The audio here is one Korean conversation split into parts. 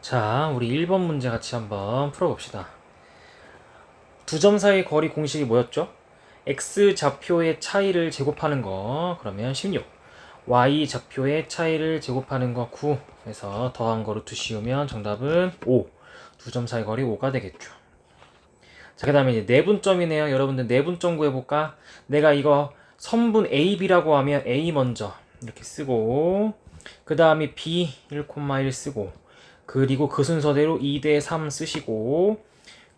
자, 우리 1번 문제 같이 한번 풀어봅시다. 두 점 사이 거리 공식이 뭐였죠? x 좌표의 차이를 제곱하는 거 그러면 16, y 좌표의 차이를 제곱하는 거 9 해서 더한 거로 두시우면 정답은 5. 두 점 사이 거리 5가 되겠죠. 자, 그 다음에 이제 내분점이네요. 여러분들 내분점 구해볼까? 내가 이거 선분 A, B라고 하면 A 먼저 이렇게 쓰고 그 다음에 B 1,1 쓰고 그리고 그 순서대로 2대 3 쓰시고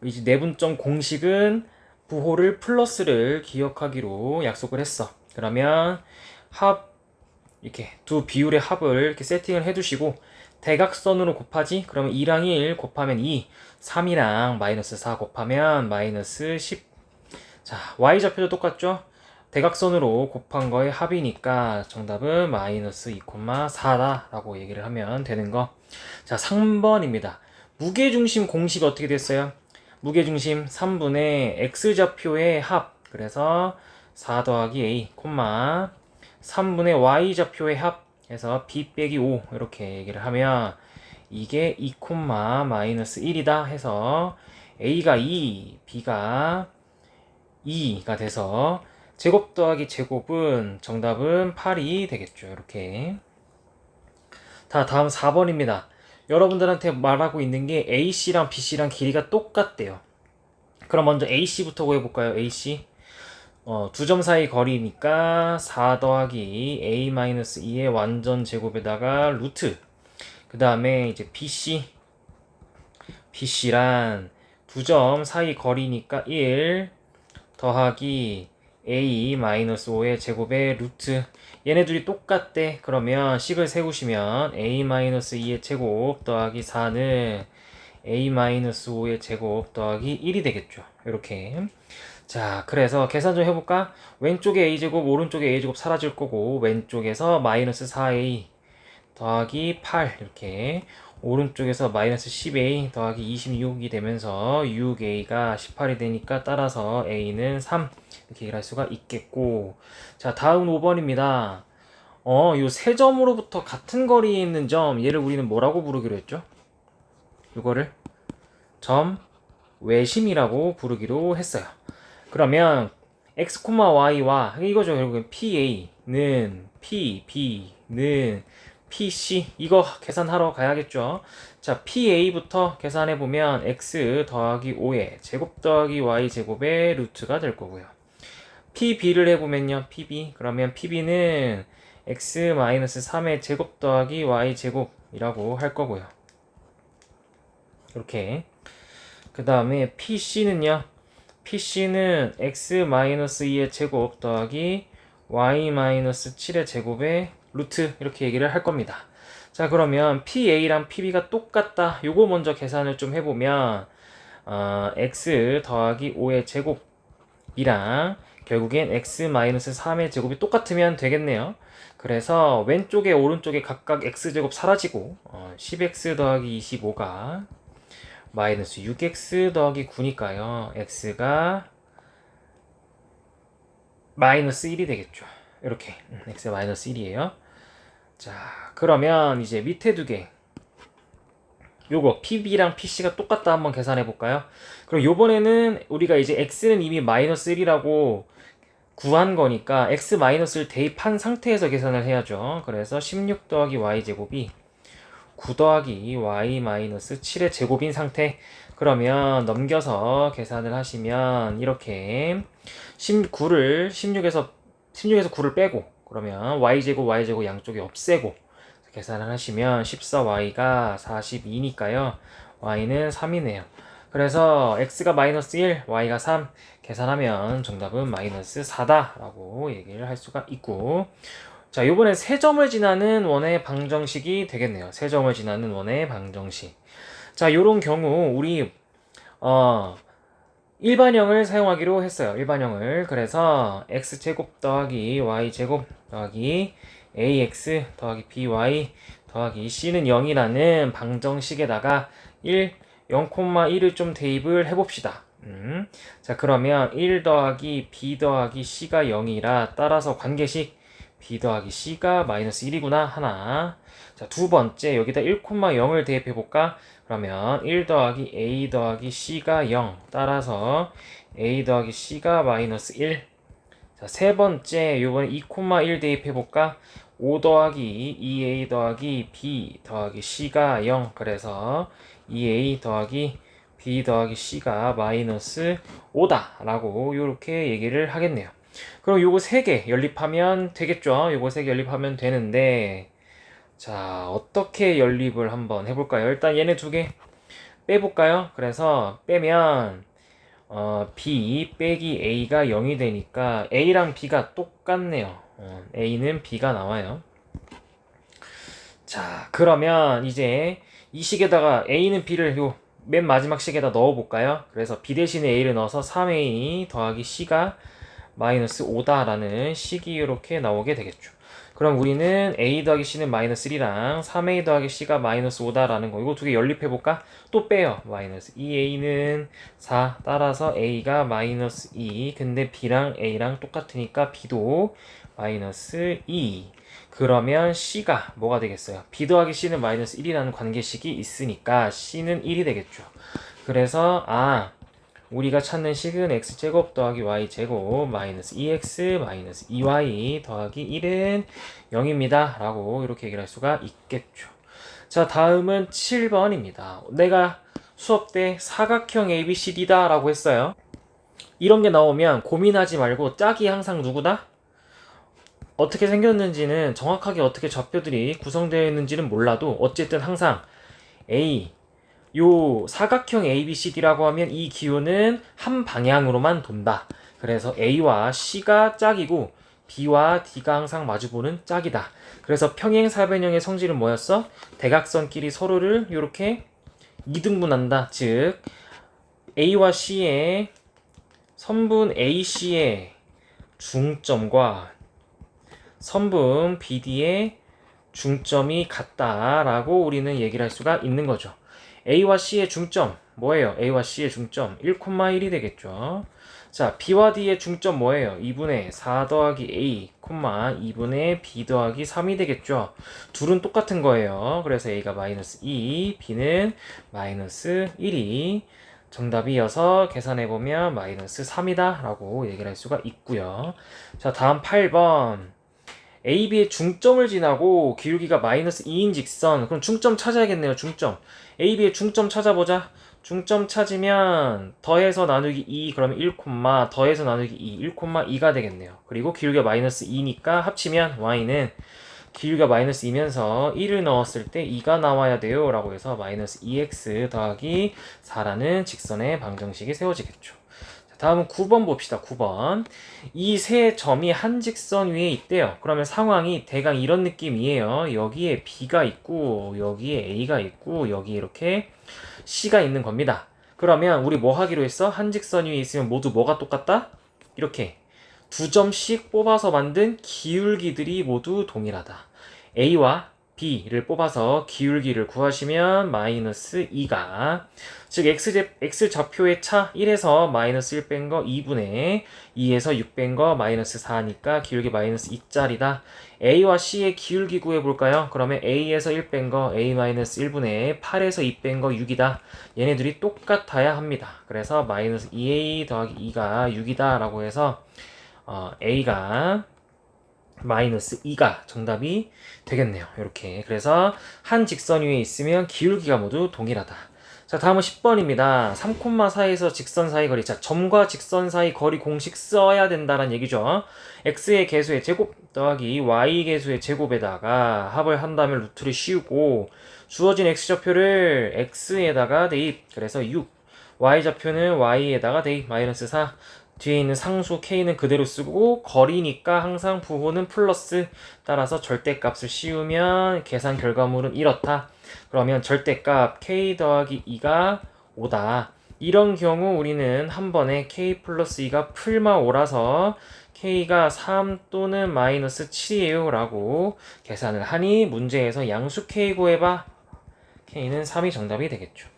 이제 내분점 공식은 부호를 플러스를 기억하기로 약속을 했어. 그러면 합 이렇게 두 비율의 합을 이렇게 세팅을 해두시고 대각선으로 곱하지? 그러면 2랑 1 곱하면 2, 3이랑 마이너스 4 곱하면 마이너스 10. 자, y좌표도 똑같죠? 대각선으로 곱한 거의 합이니까 정답은 마이너스 2,4다 라고 얘기를 하면 되는 거. 자, 3번입니다. 무게중심 공식이 어떻게 됐어요? 무게중심 3분의 x좌표의 합. 그래서 4 더하기 a, 3분의 y좌표의 합 해서 b 빼기 5 이렇게 얘기를 하면 이게 2, 마이너스 1이다 해서 a가 2, b가 2가 돼서 제곱 더하기 제곱은 정답은 8이 되겠죠. 이렇게. 다음 4번입니다. 여러분들한테 말하고 있는 게 AC랑 BC랑 길이가 똑같대요. 그럼 먼저 AC부터 구해볼까요? AC. 두 점 사이 거리니까 4 더하기 A-2의 완전 제곱에다가 루트. 그 다음에 이제 BC. BC란 두 점 사이 거리니까 1 더하기 A-5의 제곱의 루트. 얘네들이 똑같대. 그러면 식을 세우시면 A-2의 제곱 더하기 4는 A-5의 제곱 더하기 1이 되겠죠. 이렇게. 자, 그래서 계산 좀 해볼까? 왼쪽에 a제곱, 오른쪽에 a제곱 사라질 거고 왼쪽에서 마이너스 4a 더하기 8 이렇게 오른쪽에서 마이너스 10a 더하기 26이 되면서 6a가 18이 되니까 따라서 a는 3 이렇게 얘기할 수가 있겠고. 자, 다음 5번입니다. 요 세 점으로부터 같은 거리에 있는 점, 얘를 우리는 뭐라고 부르기로 했죠? 이거를 점 외심이라고 부르기로 했어요. 그러면 x, y와 이거죠. 결국엔 PA는 PB는 PC 이거 계산하러 가야겠죠. 자, PA부터 계산해보면 x 더하기 5의 제곱 더하기 y 제곱의 루트가 될 거고요. PB를 해보면요. PB 그러면 PB는 x-3의 제곱 더하기 y 제곱이라고 할 거고요. 이렇게. 그 다음에 PC는요. PC는 x-2의 제곱 더하기 y-7의 제곱의 루트 이렇게 얘기를 할 겁니다. 자, 그러면 PA랑 PB가 똑같다. 요거 먼저 계산을 좀 해보면 x 더하기 5의 제곱이랑 결국엔 x-3의 제곱이 똑같으면 되겠네요. 그래서 왼쪽에 오른쪽에 각각 x제곱 사라지고 10x 더하기 25가 마이너스 6x 더하기 9니까요. x가 마이너스 1이 되겠죠. 이렇게 x가 마이너스 1이에요. 자, 그러면 이제 밑에 두 개 요거 PB랑 PC가 똑같다 한번 계산해 볼까요? 그럼 요번에는 우리가 이제 x는 이미 마이너스 1이라고 구한 거니까 x 마이너스를 대입한 상태에서 계산을 해야죠. 그래서 16 더하기 y제곱이 9 더하기 y-7의 제곱인 상태. 그러면 넘겨서 계산을 하시면 이렇게 16에서 9를 빼고 그러면 y제곱 양쪽에 없애고 계산을 하시면 14y가 42니까요. y는 3이네요. 그래서 x가 마이너스 1, y가 3 계산하면 정답은 마이너스 4다 라고 얘기를 할 수가 있고. 자, 요번에 세 점을 지나는 원의 방정식이 되겠네요. 세 점을 지나는 원의 방정식. 자, 요런 경우 우리 일반형을 사용하기로 했어요. 일반형을. 그래서 x제곱 더하기 y제곱 더하기 ax 더하기 by 더하기 c는 0이라는 방정식에다가 0,1을 좀 대입을 해봅시다. 자, 그러면 1 더하기 b 더하기 c가 0이라 따라서 관계식 b 더하기 c가 마이너스 1이구나 하나. 자, 두 번째 여기다 1,0을 대입해 볼까? 그러면 1 더하기 a 더하기 c가 0 따라서 a 더하기 c가 마이너스 1. 자, 세 번째 요번에 2,1 대입해 볼까? 5 더하기 2a 더하기 b 더하기 c가 0. 그래서 2a 더하기 b 더하기 c가 마이너스 5다 라고 요렇게 얘기를 하겠네요. 그럼 요거 3개 연립하면 되겠죠? 요거 3개 연립하면 되는데, 자, 어떻게 연립을 한번 해볼까요? 일단 얘네 2개 빼볼까요? 그래서 빼면 b 빼기 a가 0이 되니까 a랑 b가 똑같네요. a는 b가 나와요. 자, 그러면 이제 이 식에다가 a는 b를 요 맨 마지막 식에다 넣어볼까요? 그래서 b 대신에 a를 넣어서 3a 더하기 c가 마이너스 5다라는 식이 이렇게 나오게 되겠죠. 그럼 우리는 a 더하기 c는 마이너스 1이랑 3a 더하기 c가 마이너스 5다라는 거, 이거 2개 연립해볼까? 또 빼요. 마이너스 2a는 4 따라서 a가 마이너스 2. 근데 b랑 a랑 똑같으니까 b도 마이너스 2. 그러면 c가 뭐가 되겠어요? b 더하기 c는 마이너스 1이라는 관계식이 있으니까 c는 1이 되겠죠. 그래서 우리가 찾는 식은 x제곱 더하기 y제곱 마이너스 2x 마이너스 2y 더하기 1은 0입니다 라고 이렇게 얘기를 할 수가 있겠죠. 자, 다음은 7번입니다. 내가 수업 때 사각형 ABCD다 라고 했어요. 이런 게 나오면 고민하지 말고 짝이 항상 누구다? 어떻게 생겼는지는, 정확하게 어떻게 좌표들이 구성되어 있는지는 몰라도 어쨌든 항상 A, 요 사각형 ABCD라고 하면 이 기호는 한 방향으로만 돈다. 그래서 A와 C가 짝이고 B와 D가 항상 마주보는 짝이다. 그래서 평행사변형의 성질은 뭐였어? 대각선끼리 서로를 이렇게 이등분한다. 즉 A와 C의 선분 AC의 중점과 선분 BD의 중점이 같다라고 우리는 얘기를 할 수가 있는 거죠. A와 C의 중점 뭐예요? A와 C의 중점 1,1이 되겠죠. 자, B와 D의 중점 뭐예요? 2분의 4 더하기 A, 2분의 B 더하기 3이 되겠죠. 둘은 똑같은 거예요. 그래서 A가 마이너스 2, B는 마이너스 1이 정답이어서 계산해보면 마이너스 3이다 라고 얘기를 할 수가 있고요. 자, 다음 8번. AB의 중점을 지나고 기울기가 마이너스 2인 직선. 그럼 중점 찾아야겠네요. 중점. AB의 중점 찾아보자. 중점 찾으면 더해서 나누기 2, 그러면 1, 더해서 나누기 2, 1,2가 되겠네요. 그리고 기울기가 마이너스 2니까 합치면 y는 기울기가 마이너스 2면서 1을 넣었을 때 2가 나와야 돼요 라고 해서 마이너스 2x 더하기 4라는 직선의 방정식이 세워지겠죠. 다음은 9번 봅시다. 9번. 이 세 점이 한 직선 위에 있대요. 그러면 상황이 대강 이런 느낌이에요. 여기에 B가 있고 여기에 A가 있고 여기에 이렇게 C가 있는 겁니다. 그러면 우리 뭐 하기로 했어? 한 직선 위에 있으면 모두 뭐가 똑같다? 이렇게 두 점씩 뽑아서 만든 기울기들이 모두 동일하다. A와 B를 뽑아서 기울기를 구하시면 마이너스 2가, 즉 X좌표의 차 1에서 마이너스 1 뺀 거 2분의 2에서 6 뺀 거 마이너스 4니까 기울기 마이너스 2짜리다. A와 C의 기울기 구해볼까요? 그러면 A에서 1 뺀 거 A 마이너스 1분의 8에서 2 뺀 거 6이다. 얘네들이 똑같아야 합니다. 그래서 마이너스 2A 더하기 2가 6이다 라고 해서 A가 마이너스 2가 정답이 되겠네요. 이렇게. 그래서 한 직선 위에 있으면 기울기가 모두 동일하다. 자, 다음은 10번입니다. 3,4에서 직선 사이 거리. 자, 점과 직선 사이 거리 공식 써야 된다는 얘기죠. x의 개수의 제곱 더하기 y 개수의 제곱에다가 합을 한다면 루트를 씌우고 주어진 x좌표를 x에다가 대입. 그래서 6. y좌표는 y에다가 대입. 마이너스 4. 뒤에 있는 상수 k는 그대로 쓰고 거리니까 항상 부호는 플러스. 따라서 절대값을 씌우면 계산 결과물은 이렇다. 그러면 절대값 k 더하기 2가 5다. 이런 경우 우리는 한 번에 k 플러스 2가 풀마 5라서 k가 3 또는 마이너스 7이에요 라고 계산을 하니 문제에서 양수 k 구해봐. k는 3이 정답이 되겠죠.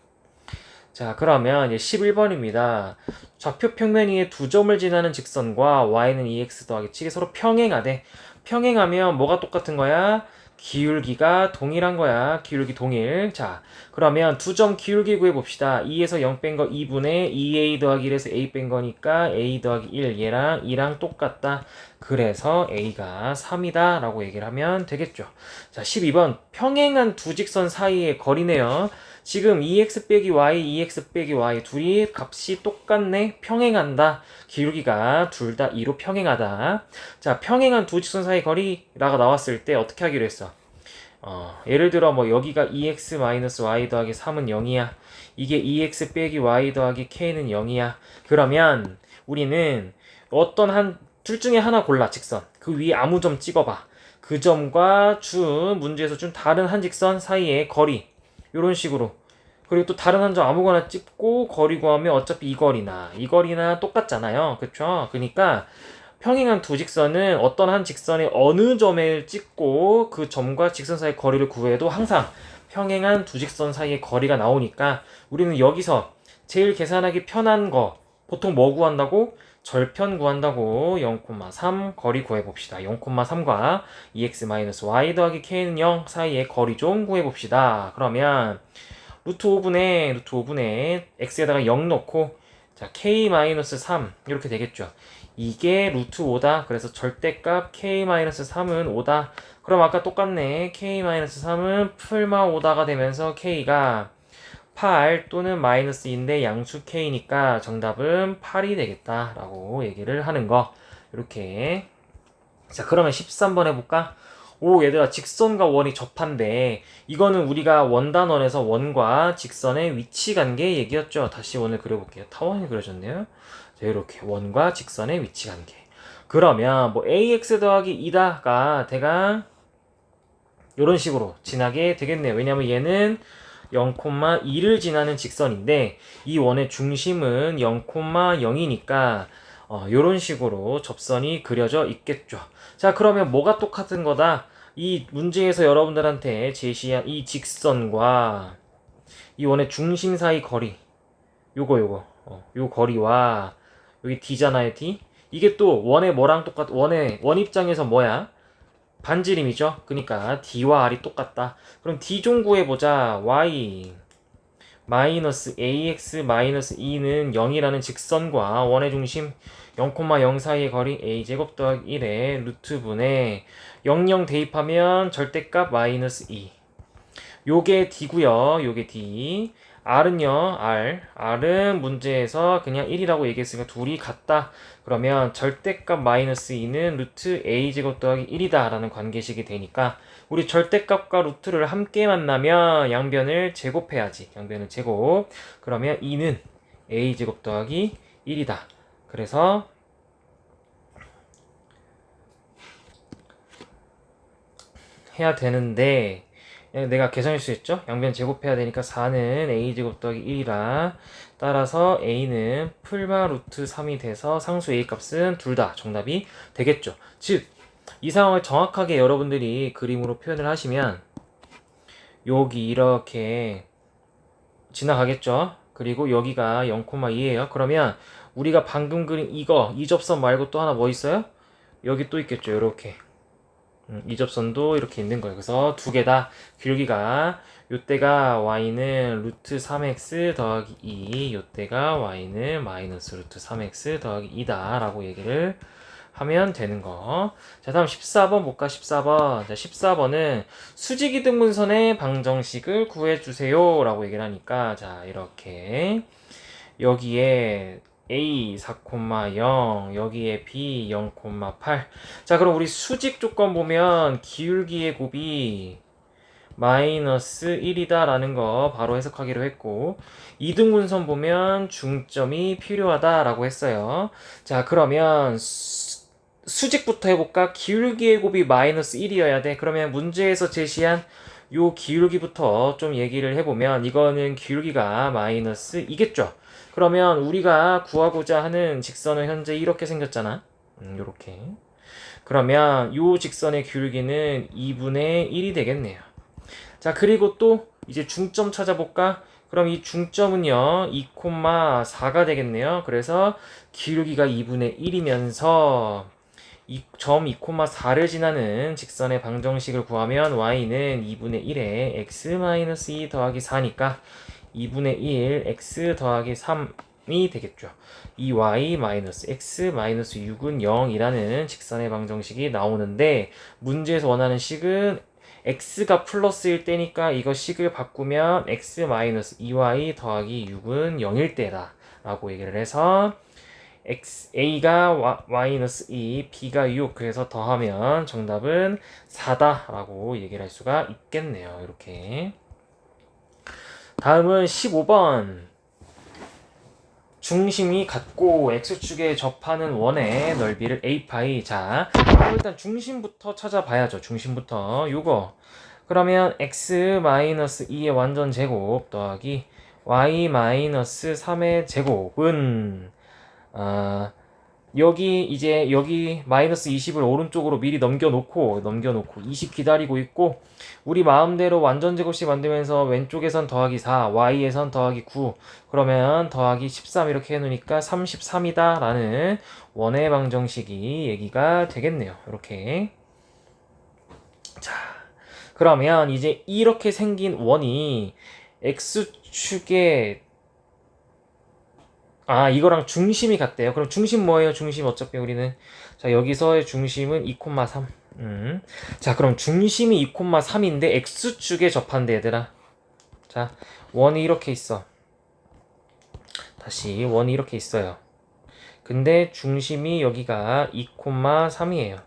자, 그러면 이제 11번입니다. 좌표 평면 위에 두 점을 지나는 직선과 y는 2x 더하기 7이 서로 평행하되 평행하면 뭐가 똑같은 거야? 기울기가 동일한 거야. 기울기 동일. 자, 그러면 두 점 기울기 구해봅시다. 2에서 0 뺀 거 2분의 2a 더하기 1에서 a 뺀 거니까 a 더하기 1. 얘랑 2랑 똑같다. 그래서 a가 3이다 라고 얘기를 하면 되겠죠. 자, 12번 평행한 두 직선 사이의 거리네요. 지금 2x 빼기 y, 2x 빼기 y 둘이 값이 똑같네. 평행한다. 기울기가 둘 다 2로 평행하다. 자, 평행한 두 직선 사이 거리라고 나왔을 때 어떻게 하기로 했어? 예를 들어 뭐 여기가 2x-y 더하기 3은 0이야. 이게 2x 빼기 y 더하기 k는 0이야. 그러면 우리는 어떤 둘 중에 하나 골라, 직선. 그 위에 아무 점 찍어봐. 그 점과 문제에서 준 다른 한 직선 사이의 거리. 이런 식으로. 그리고 또 다른 한 점 아무거나 찍고 거리 구하면 어차피 이 거리나 똑같잖아요. 그쵸? 그러니까 평행한 두 직선은 어떤 한 직선의 어느 점을 찍고 그 점과 직선 사이의 거리를 구해도 항상 평행한 두 직선 사이의 거리가 나오니까 우리는 여기서 제일 계산하기 편한 거 보통 뭐 구한다고? 절편 구한다고. 0,3 거리 구해봅시다. 0,3과 2x-y 더하기 k는 0 사이의 거리 좀 구해봅시다. 그러면 루트 5분의 x에다가 0 넣고 자 k-3 이렇게 되겠죠. 이게 루트 5다. 그래서 절대값 k-3은 5다. 그럼 아까 똑같네. k-3은 풀마 5다가 되면서 k가 8 또는 마이너스 2인데 양수 k니까 정답은 8이 되겠다 라고 얘기를 하는 거. 이렇게. 자, 그러면 13번 해볼까? 오, 얘들아, 직선과 원이 접한데 이거는 우리가 원단원에서 원과 직선의 위치 관계 얘기였죠. 다시 원을 그려볼게요. 타원이 그려졌네요. 자, 이렇게 원과 직선의 위치 관계. 그러면 뭐 ax 더하기 2다가 대강 이런 식으로 지나게 되겠네요. 왜냐면 얘는 0,2를 지나는 직선인데 이 원의 중심은 0,0이니까 요런 식으로 접선이 그려져 있겠죠. 자, 그러면 뭐가 똑같은 거다? 이 문제에서 여러분들한테 제시한 이 직선과 이 원의 중심 사이 거리 요 거리와 여기 D잖아요, D. 이게 또 원의 뭐랑 원 입장에서 뭐야? 반지름이죠. 그러니까 D와 R이 똑같다. 그럼 D 좀 구해보자. Y 마이너스 ax 마이너스 2는 0이라는 직선과 원의 중심 0,0 사이의 거리 a제곱 더하기 1의 루트분의 00 대입하면 절대값 마이너스 2. 요게 D구요. 요게 D. R은요. R은 문제에서 그냥 1이라고 얘기했으니까 둘이 같다. 그러면 절대값 마이너스 2는 루트 a제곱 더하기 1이다 라는 관계식이 되니까 우리 절대값과 루트를 함께 만나면 양변을 제곱해야지. 양변을 제곱. 그러면 2는 a제곱 더하기 1이다. 그래서 해야 되는데 내가 계산실수했죠? 양변 제곱해야 되니까 4는 a제곱 더하기 1이라 따라서 a는 풀마 루트 3이 돼서 상수 a 값은 둘 다 정답이 되겠죠. 즉 이 상황을 정확하게 여러분들이 그림으로 표현을 하시면 여기 이렇게 지나가겠죠. 그리고 여기가 0,2예요. 그러면 우리가 방금 그린 이 접선 말고 또 하나 뭐 있어요? 여기 또 있겠죠. 이렇게 이 접선도 이렇게 있는 거예요. 그래서 두 개 다 기울기가 요때가 y는 루트 3x 더하기 2 요때가 y는 마이너스 루트 3x 더하기 2다 라고 얘기를 하면 되는 거. 자, 다음 14번 볼까? 14번. 자, 14번은 수직이등분선의 방정식을 구해주세요 라고 얘기를 하니까 자, 이렇게 여기에 A 4,0 여기에 B 0,8. 자, 그럼 우리 수직 조건 보면 기울기의 곱이 마이너스 1이다 라는 거 바로 해석하기로 했고 이등분선 보면 중점이 필요하다 라고 했어요. 자, 그러면 수직부터 해볼까? 기울기의 곱이 마이너스 1이어야 돼. 그러면 문제에서 제시한 요 기울기부터 좀 얘기를 해보면 이거는 기울기가 마이너스 2겠죠. 그러면 우리가 구하고자 하는 직선은 현재 이렇게 생겼잖아. 요렇게. 그러면 요 직선의 기울기는 2분의 1이 되겠네요. 자, 그리고 또 이제 중점 찾아볼까? 그럼 이 중점은요 2,4가 되겠네요. 그래서 기울기가 2분의 1이면서 점 2,4를 지나는 직선의 방정식을 구하면 y는 2분의 1에 x-2 더하기 4니까 2분의 1 x 더하기 3이 되겠죠. 이 y 마이너스 x 마이너스 6은 0이라는 직선의 방정식이 나오는데 문제에서 원하는 식은 x가 플러스일 때니까 이거 식을 바꾸면 x 마이너스 2y 더하기 6은 0일 때다 라고 얘기를 해서 a가 마이너스 2, b가 6 그래서 더하면 정답은 4다 라고 얘기를 할 수가 있겠네요. 이렇게 다음은 15번 중심이 같고 x축에 접하는 원의 넓이를 a파이. 자, 일단 중심부터 찾아봐야죠. 중심부터 요거 그러면 x-2의 완전 제곱 더하기 y-3의 제곱은 여기 마이너스 20을 오른쪽으로 미리 넘겨놓고 20 기다리고 있고 우리 마음대로 완전 제곱식 만들면서 왼쪽에선 더하기 4, y에선 더하기 9 그러면 더하기 13 이렇게 해놓으니까 33이다 라는 원의 방정식이 얘기가 되겠네요. 이렇게 자 그러면 이제 이렇게 생긴 원이 x축에 이거랑 중심이 같대요. 그럼 중심 뭐예요? 중심 어차피 우리는 자 여기서의 중심은 2,3 자 그럼 중심이 2,3인데 x축에 접한대 얘들아. 자 원이 이렇게 있어. 다시 원이 이렇게 있어요. 근데 중심이 여기가 2,3이에요.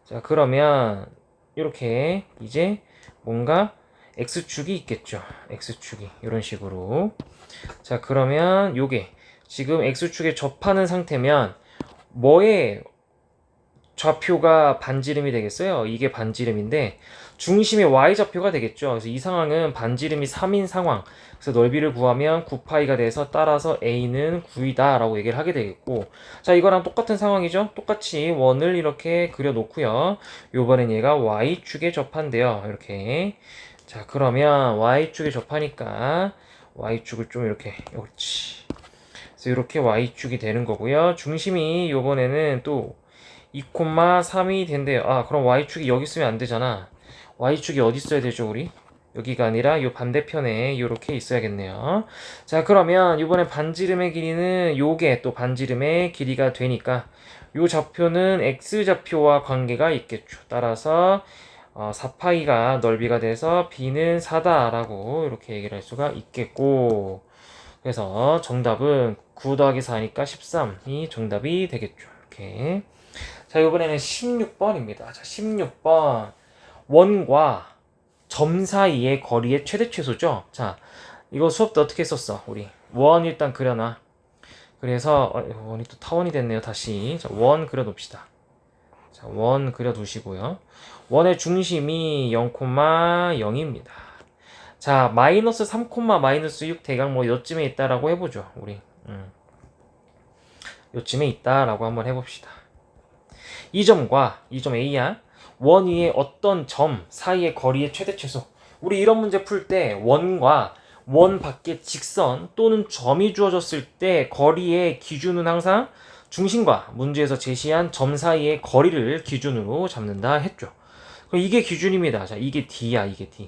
자 그러면 이렇게 이제 뭔가 x축이 있겠죠. x축이 이런 식으로. 자 그러면 요게 지금 x축에 접하는 상태면 뭐의 좌표가 반지름이 되겠어요? 이게 반지름인데 중심의 y좌표가 되겠죠. 그래서 이 상황은 반지름이 3인 상황. 그래서 넓이를 구하면 9파이가 돼서 따라서 a는 9이다 라고 얘기를 하게 되겠고 자 이거랑 똑같은 상황이죠. 똑같이 원을 이렇게 그려놓고요. 요번엔 얘가 y축에 접한대요. 이렇게 자 그러면 y축에 접하니까 y축을 좀 이렇게 옳지. 그래서 이렇게 y축이 되는 거고요. 중심이 요번에는 또 2,3이 된대요. 그럼 y축이 여기 쓰면 안 되잖아. y축이 어디 있어야 되죠, 우리? 여기가 아니라 요 반대편에 요렇게 있어야겠네요. 자, 그러면 이번에 반지름의 길이는 요게 또 반지름의 길이가 되니까 요 좌표는 x좌표와 관계가 있겠죠. 따라서 4파이가 넓이가 돼서 b는 4다라고 이렇게 얘기를 할 수가 있겠고 그래서 정답은 9 더하기 4니까 13이 정답이 되겠죠. 이렇게. 자, 이번에는 16번입니다. 자, 16번. 원과 점 사이의 거리의 최대 최소죠. 자, 이거 수업 때 어떻게 썼어? 우리 원 일단 그려놔. 그래서 원이 또 타원이 됐네요. 다시 자, 원 그려놓읍시다. 자, 원 그려두시고요. 원의 중심이 0,0입니다. 자, 마이너스 3, 마이너스 6 대강 뭐 요쯤에 있다라고 해보죠. 우리 요쯤에 있다라고 한번 해봅시다. 이 점과 이 점 A야 원 위에 어떤 점 사이의 거리의 최대 최소. 우리 이런 문제 풀 때 원과 원 밖의 직선 또는 점이 주어졌을 때 거리의 기준은 항상 중심과 문제에서 제시한 점 사이의 거리를 기준으로 잡는다 했죠. 그럼 이게 기준입니다. 자, 이게 D야, 이게 D.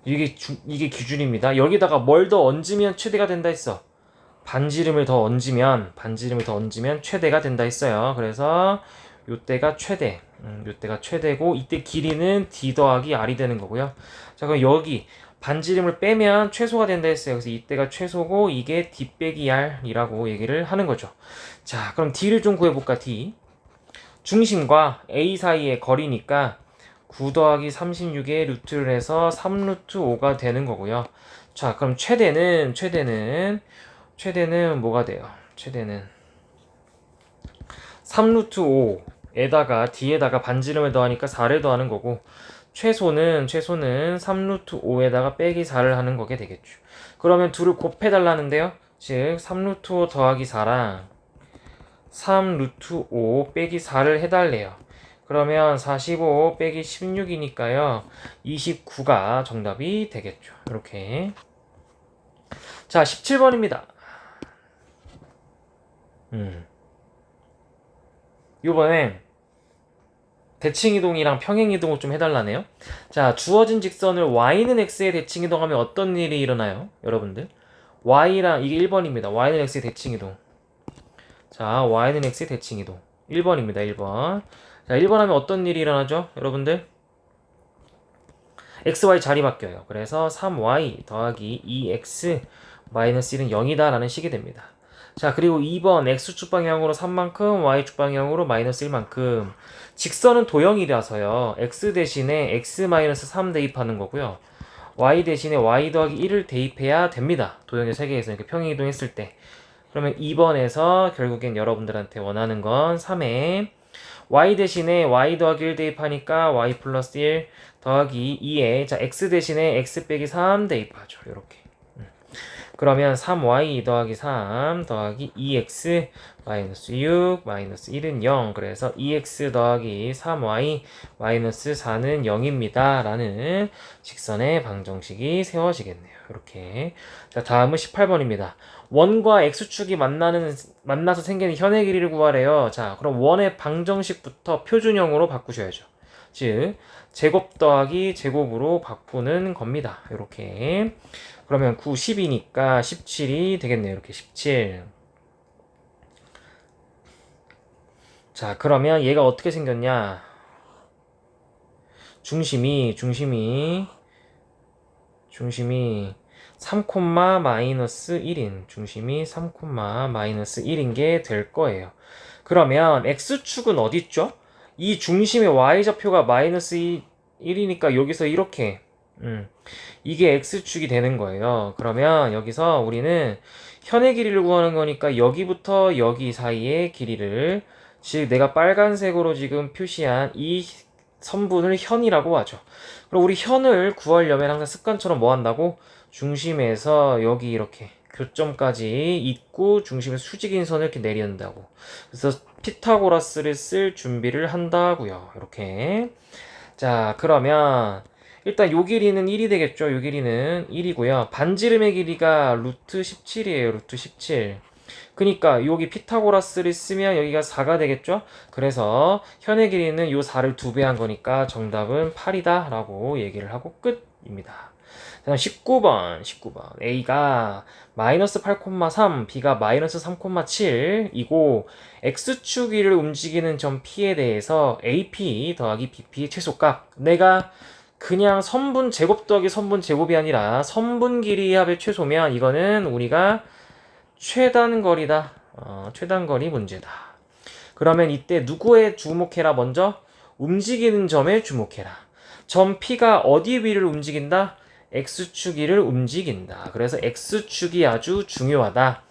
이게 기준입니다. 여기다가 뭘 더 얹으면 최대가 된다 했어. 반지름을 더 얹으면 최대가 된다 했어요. 그래서 요때가 최대. 요때가 최대고 이때 길이는 D 더하기 R이 되는 거고요. 자, 그럼 여기 반지름을 빼면 최소가 된다 했어요. 그래서 이때가 최소고 이게 D 빼기 R이라고 얘기를 하는 거죠. 자, 그럼 D를 좀 구해볼까? D. 중심과 A 사이의 거리니까 9 더하기 36에 루트를 해서 3루트 5가 되는 거고요. 자, 그럼 최대는 뭐가 돼요? 최대는 3루트 5에다가 D에다가 반지름을 더하니까 4를 더하는 거고 최소는 3루트 5에다가 빼기 4를 하는 거게 되겠죠. 그러면 둘을 곱해달라는데요. 즉 3루트 5 더하기 4랑 3루트 5 빼기 4를 해달래요. 그러면 45 빼기 16이니까요. 29가 정답이 되겠죠. 이렇게. 자, 17번입니다. 이번엔 대칭이동이랑 평행이동을 좀 해달라네요. 자, 주어진 직선을 y는 x에 대칭이동하면 어떤 일이 일어나요? 여러분들 y랑 이게 1번입니다. y는 x의 대칭이동. 자, y는 x의 대칭이동 1번입니다. 1번. 자, 1번 하면 어떤 일이 일어나죠? 여러분들 xy 자리 바뀌어요. 그래서 3y 더하기 2x 마이너스 1은 0이다 라는 식이 됩니다. 자, 그리고 2번 x축 방향으로 3만큼 y축 방향으로 마이너스 1만큼. 직선은 도형이라서요 x 대신에 x 마이너스 3 대입하는 거고요, y 대신에 y 더하기 1을 대입해야 됩니다. 도형의 세계에서 이렇게 평행이동 했을 때. 그러면 2번에서 결국엔 여러분들한테 원하는 건 3에 y 대신에 y 더하기 1 대입하니까 y 플러스 1 더하기 2에, 자, x 대신에 x 빼기 3 대입하죠. 요렇게. 그러면 3y 더하기 3 더하기 2x 마이너스 6 마이너스 1은 0. 그래서 2x 더하기 3y 마이너스 4는 0입니다 라는 직선의 방정식이 세워지겠네요. 이렇게. 자, 다음은 18번입니다. 원과 x축이 만나서 생기는 현의 길이를 구하래요. 자, 그럼 원의 방정식부터 표준형으로 바꾸셔야죠. 즉 제곱 더하기 제곱으로 바꾸는 겁니다. 이렇게. 그러면 9, 10이니까 17이 되겠네요. 이렇게 17. 자, 그러면 얘가 어떻게 생겼냐? 중심이 3, 마이너스 1인, 중심이 3, 마이너스 1인 게 될 거예요. 그러면 x축은 어디 있죠? 이 중심의 y좌표가 마이너스 1이니까 여기서 이렇게 이게 x축이 되는 거예요. 그러면 여기서 우리는 현의 길이를 구하는 거니까 여기부터 여기 사이의 길이를, 즉 내가 빨간색으로 지금 표시한 이 선분을 현이라고 하죠. 그럼 우리 현을 구하려면 항상 습관처럼 뭐 한다고? 중심에서 여기 이렇게 교점까지 있고 중심에 수직인 선을 이렇게 내린다고. 그래서 피타고라스를 쓸 준비를 한다고요. 이렇게. 자, 그러면 일단 요 길이는 1이 되겠죠. 요 길이는 1이고요. 반지름의 길이가 루트 17이에요. 루트 17. 그니까 여기 피타고라스를 쓰면 여기가 4가 되겠죠. 그래서 현의 길이는 요 4를 2배 한 거니까 정답은 8이다 라고 얘기를 하고 끝입니다. 다음 19번 A가 마이너스 8,3, B가 마이너스 3,7이고 X축 위를 움직이는 점 P에 대해서 AP 더하기 BP의 최소값, 내가 그냥 선분 제곱 더하기 선분 제곱이 아니라 선분 길이 합의 최소면 이거는 우리가 최단거리다. 최단거리 문제다. 그러면 이때 누구에 주목해라? 먼저 움직이는 점에 주목해라. 점 P가 어디 위를 움직인다? X축 위를 움직인다. 그래서 X축이 아주 중요하다.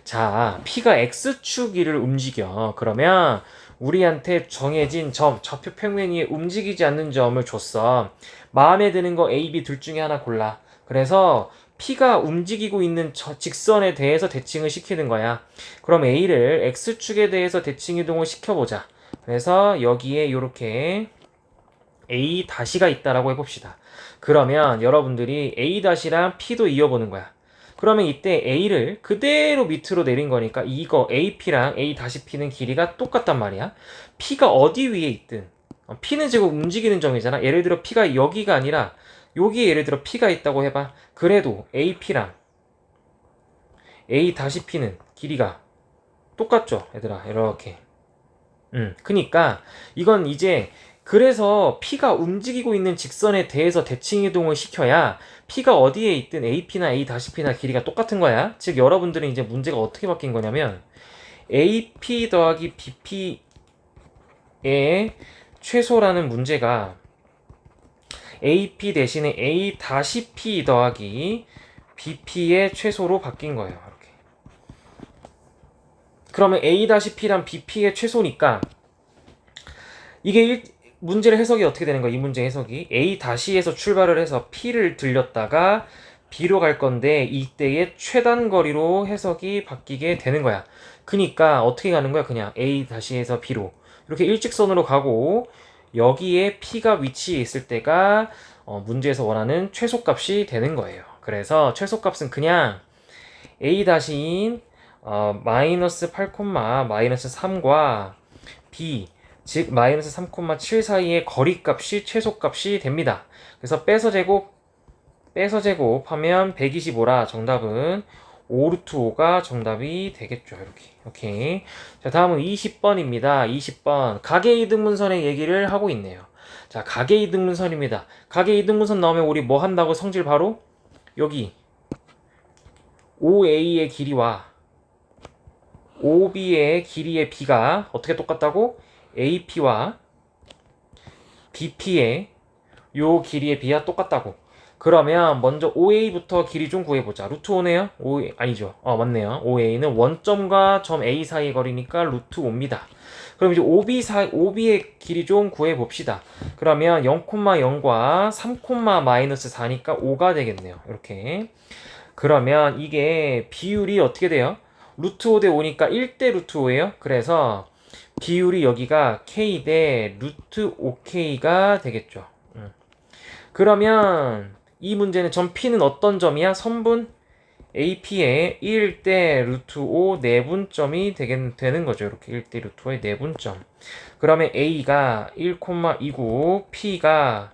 자, P가 X축 위를 움직여. 그러면 우리한테 정해진 점, 좌표 평면 위에 움직이지 않는 점을 줬어. 마음에 드는 거 A, B 둘 중에 하나 골라. 그래서 P가 움직이고 있는 직선에 대해서 대칭을 시키는 거야. 그럼 A를 X축에 대해서 대칭 이동을 시켜보자. 그래서 여기에 이렇게 A 다시가 있다라고 해봅시다. 그러면 여러분들이 A 다시랑 P도 이어보는 거야. 그러면 이때 A를 그대로 밑으로 내린 거니까 이거 AP랑 A 다시 P는 길이가 똑같단 말이야. P가 어디 위에 있든 P는 지금 움직이는 점이잖아. 예를 들어 P가 여기가 아니라 여기에 예를 들어 P가 있다고 해봐. 그래도 AP랑 A 다시 P는 길이가 똑같죠, 얘들아. 이렇게. 그니까 이건 이제, 그래서 P가 움직이고 있는 직선에 대해서 대칭 이동을 시켜야 P가 어디에 있든 AP나 A 다시 P나 길이가 똑같은 거야. 즉 여러분들은 이제 문제가 어떻게 바뀐 거냐면 AP 더하기 BP의 최소라는 문제가 AP 대신에 A 다시 P 더하기 BP의 최소로 바뀐 거예요. 이렇게. 그러면 A 다시 P랑 BP의 최소니까 이게 문제를 해석이 어떻게 되는 거야? 이 문제 해석이 A 다시에서 출발을 해서 P를 들렸다가 B로 갈 건데 이때의 최단 거리로 해석이 바뀌게 되는 거야. 그니까 어떻게 가는 거야? 그냥 A 다시에서 B로 이렇게 일직선으로 가고 여기에 P가 위치해 있을 때가 문제에서 원하는 최소값이 되는 거예요. 그래서 최소값은 그냥 A 다시인 마이너스 8, 마이너스 3과 b 즉 마이너스 3,7 사이의 거리값이 최소값이 됩니다. 그래서 빼서 제곱하면 125라 정답은 5루트 5가 정답이 되겠죠. 이렇게. 오케이. 자, 다음은 20번입니다. 20번. 가계이등분선의 얘기를 하고 있네요. 자, 가계이등분선입니다. 가계이등분선 나오면 우리 뭐 한다고 성질 바로? 여기 OA의 길이와 OB의 길이의 b가 어떻게 똑같다고? AP와 BP의 요 길이의 b와 똑같다고. 그러면 먼저 OA부터 길이 좀 구해보자. 루트 5네요? OA, 아니죠. 맞네요. OA는 원점과 점 A 사이의 거리니까 루트 5입니다. 그럼 이제 OB의 길이 좀 구해봅시다. 그러면 0,0과 3,-4니까 5가 되겠네요. 이렇게. 그러면 이게 비율이 어떻게 돼요? 루트 5 대 5니까 1대 루트 5예요. 그래서 비율이 여기가 K 대 루트 5K가 되겠죠. 그러면 이 문제는 점 P는 어떤 점이야? 선분 AP의 1대 루트 5 내분점이 되는 거죠. 이렇게 1대 루트 5의 내분점. 그러면 A가 1,29, P가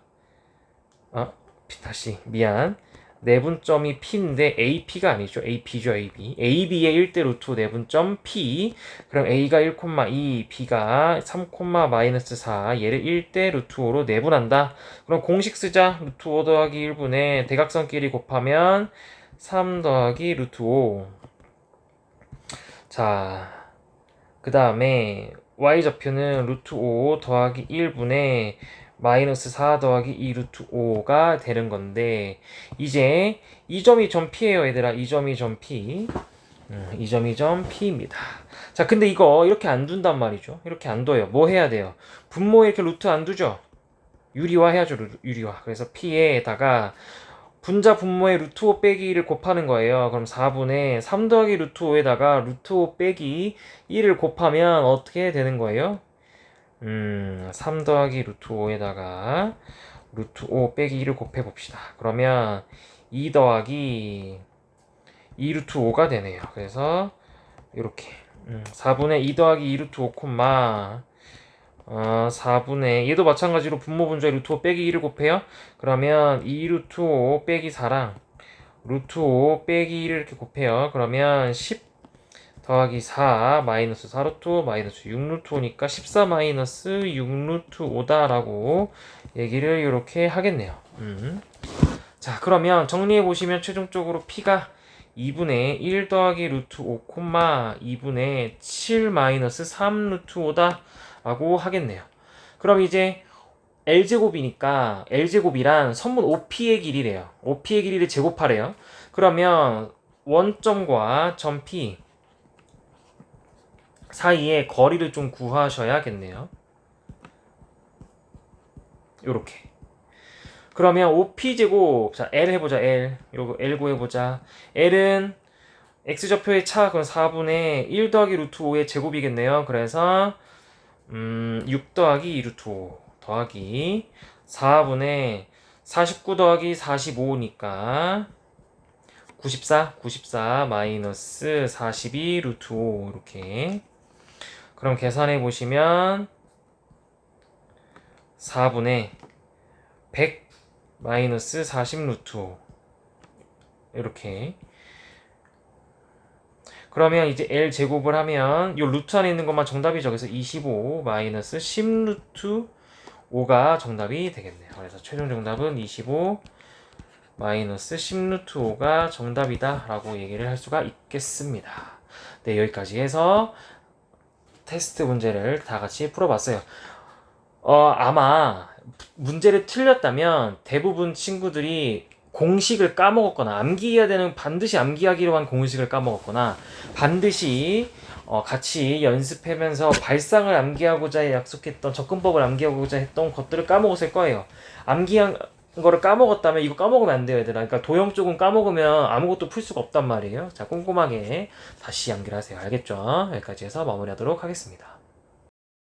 다시 미안. 내분점이 P인데 AP가 아니죠. AP죠, AB. AB의 1대 루트 5 내분점 P. 그럼 A가 1,2, B가 3,-4. 얘를 1대 루트 5로 내분한다. 그럼 공식 쓰자. 루트 5 더하기 1분의 대각선끼리 곱하면 3 더하기 루트 5. 자, 그 다음에 Y좌표는 루트 5 더하기 1분의 마이너스 4 더하기 2 루트 5가 되는 건데, 이제 이 점이 점 P예요, 얘들아. 이 점이 점 P. 이 점이 점 P입니다. 자, 근데 이거 이렇게 안 둔단 말이죠. 이렇게 안 둬요. 뭐 해야 돼요? 분모에 이렇게 루트 안 두죠? 유리화 해야죠, 유리화. 그래서 P에다가 분자 분모의 루트 5 빼기 1을 곱하는 거예요. 그럼 4분의 3 더하기 루트 5에다가 루트 5 빼기 1을 곱하면 어떻게 되는 거예요? 3 더하기 루트 5에다가 루트 5 빼기 1을 곱해봅시다. 그러면 2 더하기 2 루트 5가 되네요. 그래서 이렇게 4분의 2 더하기 2 루트 5 4분의 얘도 마찬가지로 분모 분자의 루트 5 빼기 1을 곱해요. 그러면 2 루트 5 빼기 4랑 루트 5 빼기 1을 이렇게 곱해요. 그러면 10 더하기 4 마이너스 4 루트 5 마이너스 6 루트 5니까 14 마이너스 6 루트 5다라고 얘기를 이렇게 하겠네요. 자, 그러면 정리해 보시면 최종적으로 P가 2분의 1 더하기 루트 5, 2분의 7 마이너스 3 루트 5다 라고 하겠네요. 그럼 이제 L제곱이니까 L제곱이란 선분 OP의 길이래요. OP의 길이를 제곱하래요. 그러면 원점과 점 P 사이에 거리를 좀 구하셔야겠네요. 요렇게. 그러면 OP제곱, 자, L 해보자, L. 요거 L 구해보자. L은 X좌표의 차, 그럼 4분의 1 더하기 루트 5의 제곱이겠네요. 그래서 6 더하기 2 루트 5 더하기 4분의 49 더하기 45니까 94 마이너스 42 루트 5 이렇게. 그럼 계산해 보시면 4분의 100 마이너스 40 루트 5 이렇게. 그러면 이제 L 제곱을 하면 이 루트 안에 있는 것만 정답이죠. 그래서 25 마이너스 10 루트 5가 정답이 되겠네요. 그래서 최종 정답은 25 마이너스 10 루트 5가 정답이다 라고 얘기를 할 수가 있겠습니다. 네, 여기까지 해서 테스트 문제를 다 같이 풀어봤어요. 아마 문제를 틀렸다면 대부분 친구들이 공식을 까먹었거나 반드시 암기하기로 한 공식을 까먹었거나 반드시 같이 연습하면서 발상을 암기하고자 약속했던 접근법을 암기하고자 했던 것들을 까먹었을 거예요. 암기한 거를 까먹었다면 이거 까먹으면 안 돼요, 얘들아. 그러니까 도형 쪽은 까먹으면 아무것도 풀 수가 없단 말이에요. 자, 꼼꼼하게 다시 암기를 하세요. 알겠죠? 여기까지 해서 마무리하도록 하겠습니다.